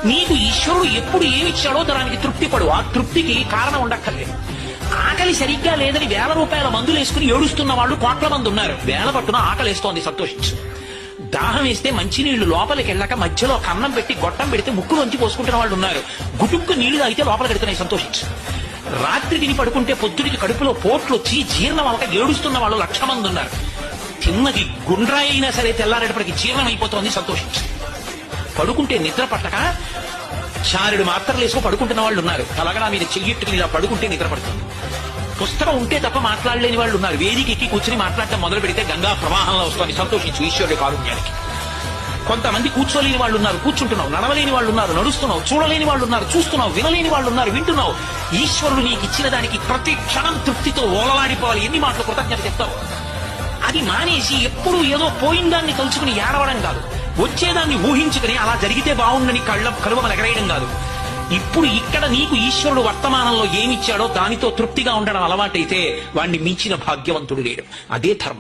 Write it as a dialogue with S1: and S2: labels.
S1: నీకు ఈశ్వరుడు ఎప్పుడు ఏమిచ్చాడో దానికి తృప్తి పడు. ఆ తృప్తికి కారణం ఉండక్కర్లేదు. ఆకలి సరిగ్గా లేదని 1000 రూపాయల మందులు వేసుకుని ఏడుస్తున్న వాళ్ళు కోట్ల మంది ఉన్నారు. వేల పట్టున ఆకలిస్తోంది, సంతోషించు. దాహం వేస్తే మంచినీళ్లు లోపలికి వెళ్ళాక మధ్యలో కన్నం పెట్టి గొట్టం పెడితే ముక్కులోంచి పోసుకుంటున్న వాళ్ళు ఉన్నారు. గుటుక్కు నీళ్లు తాగితే లోపలికి పెడుతున్నాయి, సంతోషించు. రాత్రి తిని పడుకుంటే పొద్దుడికి కడుపులో పోట్లు వచ్చి జీర్ణం అవ్వక ఏడుస్తున్న వాళ్ళు 1,00,000 మంది ఉన్నారు. తిన్నది గుండ్రాయి అయినా సరే తెల్లారేటప్పటికి జీర్ణం అయిపోతోంది, సంతోషించు. పడుకుంటే నిద్ర పట్టక చారుడు మాత్రలు వేసుకు పడుకుంటున్న వాళ్ళు ఉన్నారు. తలగడా మీద చెయ్యట్టుకుని ఇలా పడుకుంటే నిద్ర పడుతుంది. పుస్తకం ఉంటే తప్ప మాట్లాడలేని వాళ్ళు ఉన్నారు. వేదిక ఎక్కి కూర్చుని మాట్లాడటం మొదలు పెడితే గంగా ప్రవాహంలో వస్తుంది, సంతోషించు ఈశ్వరుడి కారుణ్యానికి. కొంతమంది కూర్చోలేని వాళ్ళు ఉన్నారు, కూర్చుంటున్నావు. నడవలేని వాళ్ళు ఉన్నారు, నడుస్తున్నావు. చూడలేని వాళ్ళు ఉన్నారు, చూస్తున్నావు. వినలేని వాళ్ళు ఉన్నారు, వింటున్నావు. ఈశ్వరుడు నీకు ఇచ్చిన దానికి ప్రతి క్షణం తృప్తితో ఓలలాడిపోవాలి. ఎన్ని మాటలు కృతజ్ఞత చెప్తావు. అది మానేసి ఎప్పుడు ఏదో పోయిందాన్ని తలుచుకుని ఏడవడం కాదు, వచ్చేదాన్ని ఊహించుకుని అలా జరిగితే బాగుండని కలువమలు ఎగరేయడం కాదు. ఇప్పుడు ఇక్కడ నీకు ఈశ్వరుడు వర్తమానంలో ఏమిచ్చాడో దానితో తృప్తిగా ఉండడం అలవాటైతే వాణ్ణి మించిన భాగ్యవంతుడు లేడు. అదే ధర్మం.